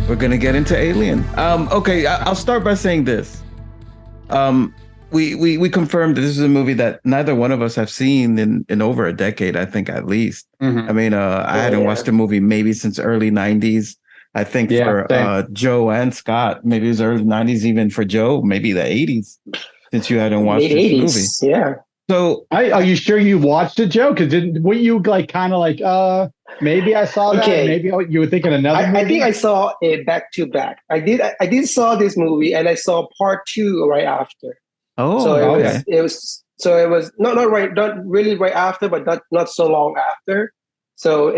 We're gonna get into Alien. Okay, I'll start by saying this. We confirmed that this is a movie that neither one of us have seen in over a decade, I think at least. I mean, I hadn't watched a movie maybe since early 90s. I think for Joe and Scott, maybe it was early 90s, even for Joe, maybe the 80s, since you hadn't watched this movie. Yeah. So are you sure you watched it, Joe? Because were you like kind of like maybe I saw that. Maybe you were thinking another movie? I think I saw it back to back. I did saw this movie and I saw part 2 right after. Oh, so okay. It was not really right after, but not so long after. So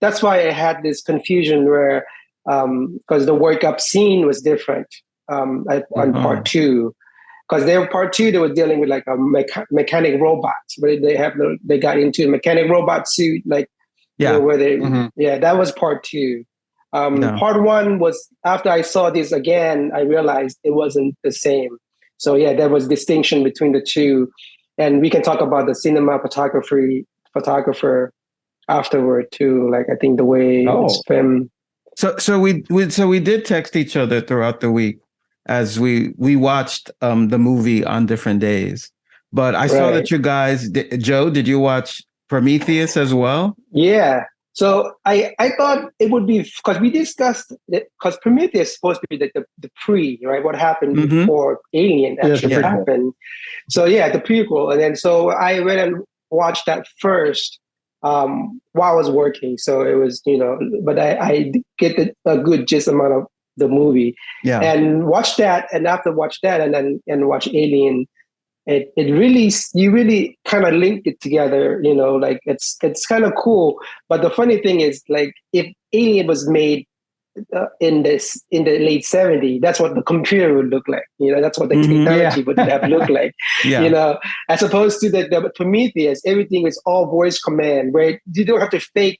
that's why I had this confusion where because the wake up scene was different on part 2. Because part 2, they were dealing with like a mechanic robot, where they got into a mechanic robot suit, like where they that was part 2. Part 1 was after I saw this again, I realized it wasn't the same. So there was distinction between the two, and we can talk about the photographer afterward too. Like I think the way it's filmed. So we did text each other throughout the week as we watched the movie on different days. But I saw that you guys, Joe, did you watch Prometheus as well? Yeah. So I thought it would be, because we discussed it, because Prometheus is supposed to be the pre, right? What happened before Alien actually happened. So the prequel. And then so I went and watched that first while I was working. So it was, but I get a good gist amount of the movie. Yeah. And watch that, and after watch that and watch Alien, it really, you really kind of link it together, like it's kind of cool. But the funny thing is, like, if Alien was made in the late 70s, that's what the computer would look like. That's what the technology would have looked like. As opposed to the Prometheus, everything is all voice command, where you don't have to fake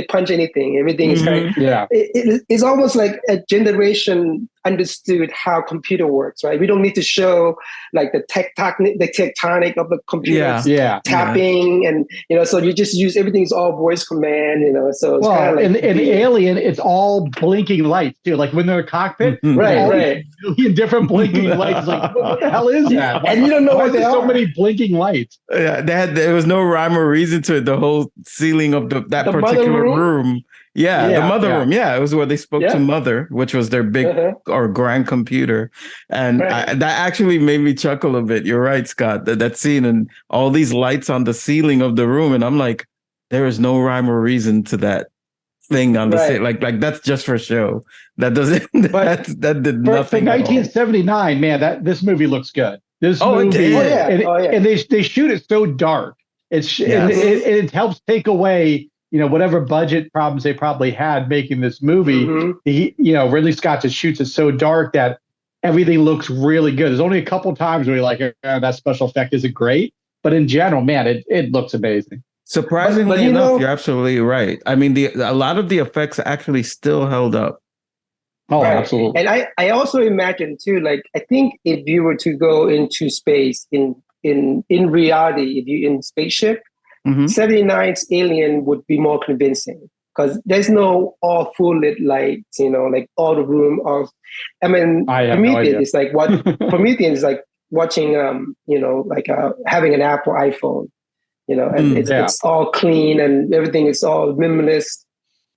punch anything. Everything is kind of, it's almost like a generation understood how computer works, right? We don't need to show like the tectonic of the computer tapping and so you just use, everything is all voice command, so it's kind of like in Alien, it's all blinking lights too, like when they're in a cockpit, right, different blinking lights, like what the hell is that? And you don't know what they are. So many blinking lights. There was no rhyme or reason to it. The whole ceiling of that particular room. The mother room. It was where they spoke to Mother, which was their big or grand computer. And that actually made me chuckle a bit. You're right, Scott, that scene and all these lights on the ceiling of the room. And I'm like, there is no rhyme or reason to that thing on the ceiling. Like that's just for show. That doesn't, that did nothing. For 1979, man, this movie looks good. This movie, and they shoot it so dark. It helps take away whatever budget problems they probably had making this movie. Ridley Scott just shoots it so dark that everything looks really good. There's only a couple times where you're like, that special effect isn't great, but in general, man, it looks amazing. Surprisingly enough, you're absolutely right. I mean, a lot of the effects actually still held up. Oh, absolutely. And I also imagine too, like, I think if you were to go into space in reality, if you're in spaceship, 79's Alien would be more convincing, because there's no all full lit lights, like all the room of, Prometheus is like what Prometheus is like watching, like having an Apple iPhone, and it's all clean and everything is all minimalist.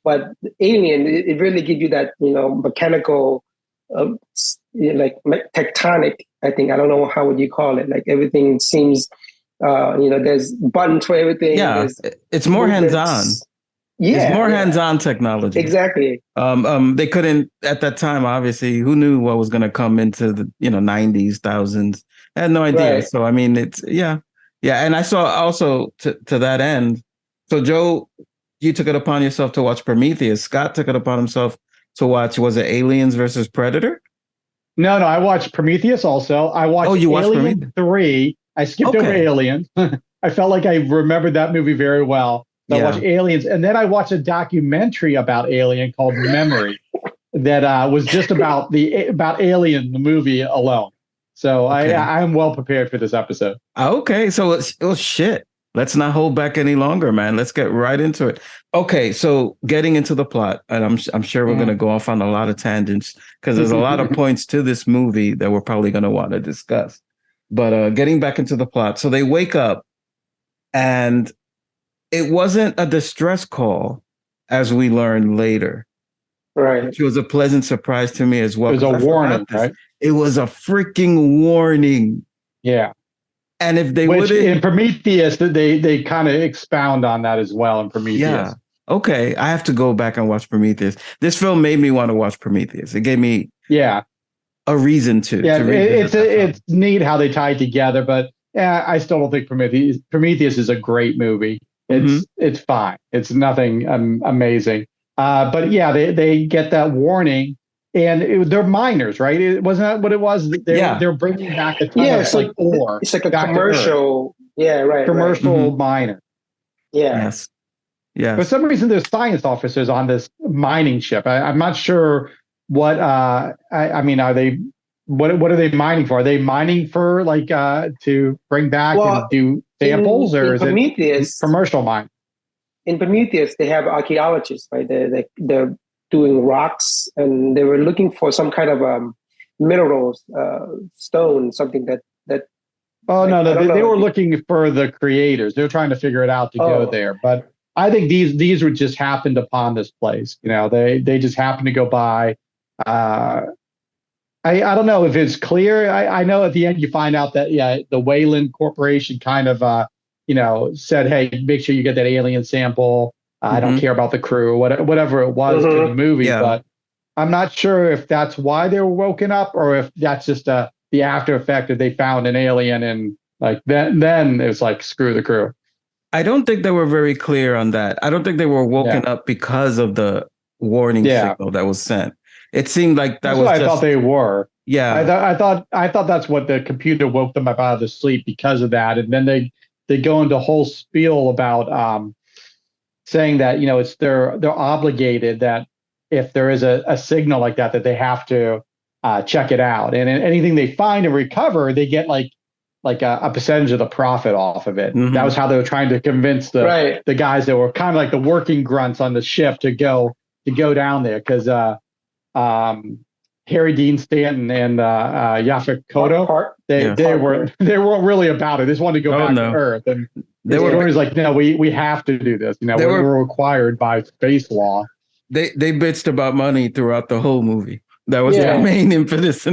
But Alien, it really gives you that, mechanical, like tectonic, I think, I don't know how would you call it. Like everything seems, there's buttons for everything. Yeah, it's more hands-on. Yeah, it's more hands-on technology. Exactly. They couldn't at that time. Obviously, who knew what was going to come into the 90s, thousands? I had no idea. Right. So I mean, it's yeah. And I saw also to that end. So Joe, you took it upon yourself to watch Prometheus. Scott took it upon himself to watch. Was it Aliens versus Predator? No, I watched Prometheus also. I watched Alien 3. I skipped over Aliens. I felt like I remembered that movie very well. So I watched Aliens, and then I watched a documentary about Alien called Memory that was just about Alien, the movie alone. So I'm well prepared for this episode. Okay, so shit. Let's not hold back any longer, man. Let's get right into it. Okay, so getting into the plot, and I'm sure we're going to go off on a lot of tangents because there's a lot of points to this movie that we're probably going to want to discuss. But getting back into the plot, so they wake up, and it wasn't a distress call, as we learned later, right? Which was a pleasant surprise to me as well. It was a warning, right? It was a freaking warning. Yeah. And if they would in Prometheus, they kind of expound on that as well in Prometheus. Yeah. Okay. I have to go back and watch Prometheus. This film made me want to watch Prometheus. It gave me a reason to. Yeah, it's neat how they tie it together, but I still don't think Prometheus is a great movie. It's fine. It's nothing amazing. But yeah, they get that warning. And they're miners, right? It wasn't that what it was. They're bringing back a ton of it's like ore. It's like a commercial. Yeah, right. Commercial miner. Yeah. Yes. For some reason, there's science officers on this mining ship. I'm not sure what. I mean, are they? What are they mining for? Are they mining for to bring back and do samples, or is it commercial mine? In Prometheus, they have archaeologists, right? They're doing rocks, and they were looking for some kind of minerals, stone, something that. Oh no, they were looking for the creators. They're trying to figure it out to go there. But I think these were just happened upon this place. You know, they just happened to go by. I don't know if it's clear. I know at the end you find out that the Wayland Corporation kind of said, hey, make sure you get that alien sample. I don't care about the crew, whatever it was in the movie, but I'm not sure if that's why they were woken up or if that's just the after effect that they found an alien and then it was like, screw the crew. I don't think they were very clear on that. I don't think they were woken up because of the warning signal that was sent. It seemed like that's what I thought they were. Yeah, I thought that's what the computer woke them up out of the sleep because of that, and then they go into a whole spiel about saying that it's they're obligated that if there is a signal like that they have to check it out, and anything they find and recover they get like a percentage of the profit off of it. That was how they were trying to convince the guys that were kind of like the working grunts on the ship to go down there, because Harry Dean Stanton and Yaphet Kotto, they weren't really about it. They just wanted to go back to Earth, and they were always like, no, we have to do this. We're required by space law. They bitched about money throughout the whole movie. That was their main impetus,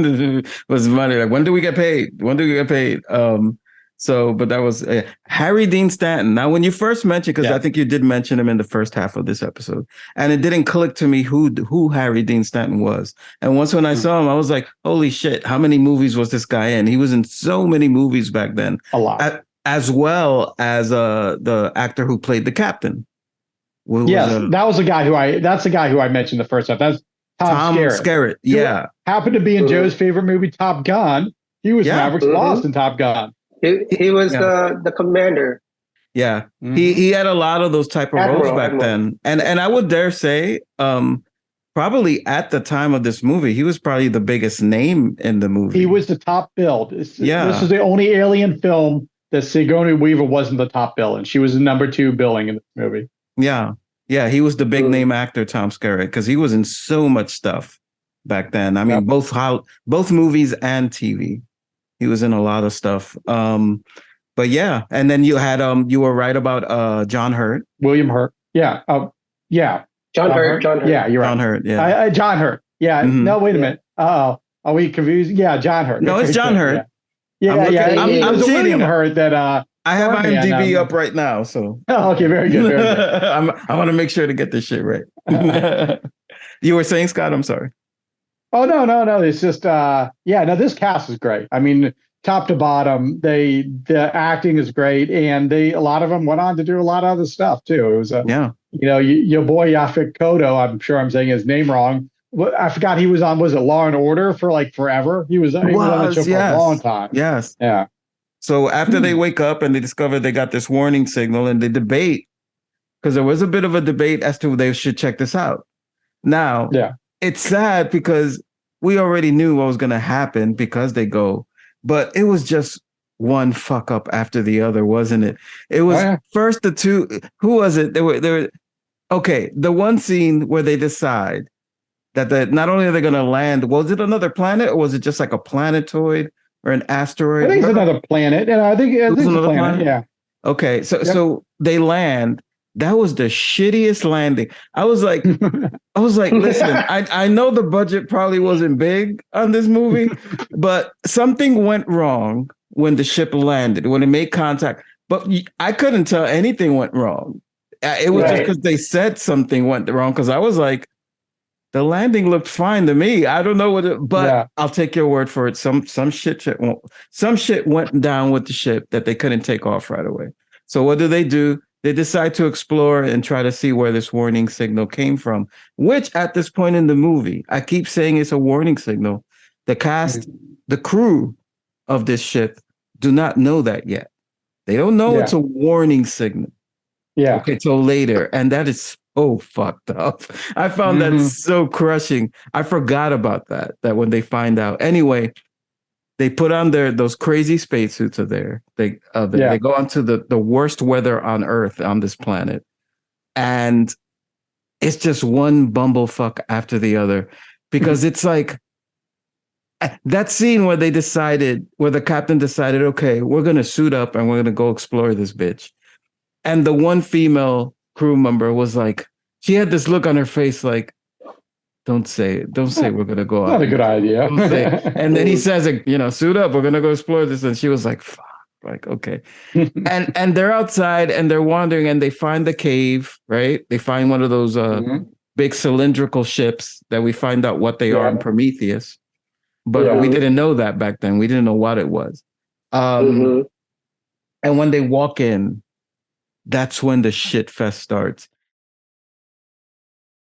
was money. Like, when do we get paid? When do we get paid? But that was Harry Dean Stanton. Now, when you first mentioned, because I think you did mention him in the first half of this episode, and it didn't click to me who Harry Dean Stanton was. And once when I saw him, I was like, holy shit, how many movies was this guy in? He was in so many movies back then. A lot. As well as the actor who played the captain. That's the guy who I mentioned the first time. That's Tom Skerritt. Yeah. Happened to be in Joe's favorite movie, Top Gun. He was Maverick's boss in Top Gun. He was the commander. Yeah. He had a lot of those type of roles back then. And I would dare say, probably at the time of this movie, he was probably the biggest name in the movie. He was the top billed. This is the only alien film that Sigourney Weaver wasn't the top bill, and she was the number 2 billing in the movie. Yeah. Yeah, he was the big name actor, Tom Skerritt, because he was in so much stuff back then. I mean, both movies and TV. He was in a lot of stuff. But yeah, and then you had you were right about John Hurt. William Hurt. Yeah. John Hurt. Yeah, you're right. John Hurt. Yeah. John Hurt. Yeah. No, wait a minute. Are we confused? Yeah, John Hurt. No, it's John Hurt. Yeah. I'm cheating. William Hurt that I have IMDb up right now, so. Oh, okay, very good. Very good. I want to make sure to get this shit right. You were saying, Scott? I'm sorry. Oh no! It's just this cast is great. I mean, top to bottom, the acting is great, and a lot of them went on to do a lot of other stuff too. It was your boy Yaphet Kotto. I'm sure I'm saying his name wrong. I forgot he was on. Was it Law and Order for like forever? He was on the show for a long time. Yes. Yeah. So after they wake up and they discover they got this warning signal, and they debate, because there was a bit of a debate as to they should check this out. Now, it's sad because we already knew what was going to happen because they go, but it was just one fuck up after the other, wasn't it? It was first the two. Who was it? They were Okay, the one scene where they decide that not only are they going to land, was it another planet or was it just like a planetoid or an asteroid? I think it's another planet. And I think it's another planet. Yeah. Okay, so they land. That was the shittiest landing. I was like, listen, I know the budget probably wasn't big on this movie, but something went wrong when the ship landed, when it made contact. But I couldn't tell anything went wrong. It was just because they said something went wrong. Because I was like, the landing looked fine to me. I don't know but I'll take your word for it. Some shit went down with the ship that they couldn't take off right away. So what do? They decide to explore and try to see where this warning signal came from, which at this point in the movie, I keep saying it's a warning signal. The cast, the crew of this ship do not know that yet. They don't know it's a warning signal. Yeah. Okay, till later. And that is so fucked up. I found that so crushing. I forgot about that when they find out. Anyway, they put on those crazy spacesuits are there. They go onto the worst weather on Earth on this planet. And it's just one bumblefuck after the other. Because it's like that scene where the captain decided, okay, we're going to suit up and we're going to go explore this bitch. And the one female crew member was like, she had this look on her face like, don't say we're going to go out. Not a good idea. And then he says, suit up, we're going to go explore this. And she was like, fuck, like, okay. and they're outside and they're wandering and they find the cave, right? They find one of those big cylindrical ships that we find out what they are in Prometheus. But we didn't know that back then. We didn't know what it was. And when they walk in, that's when the shit fest starts.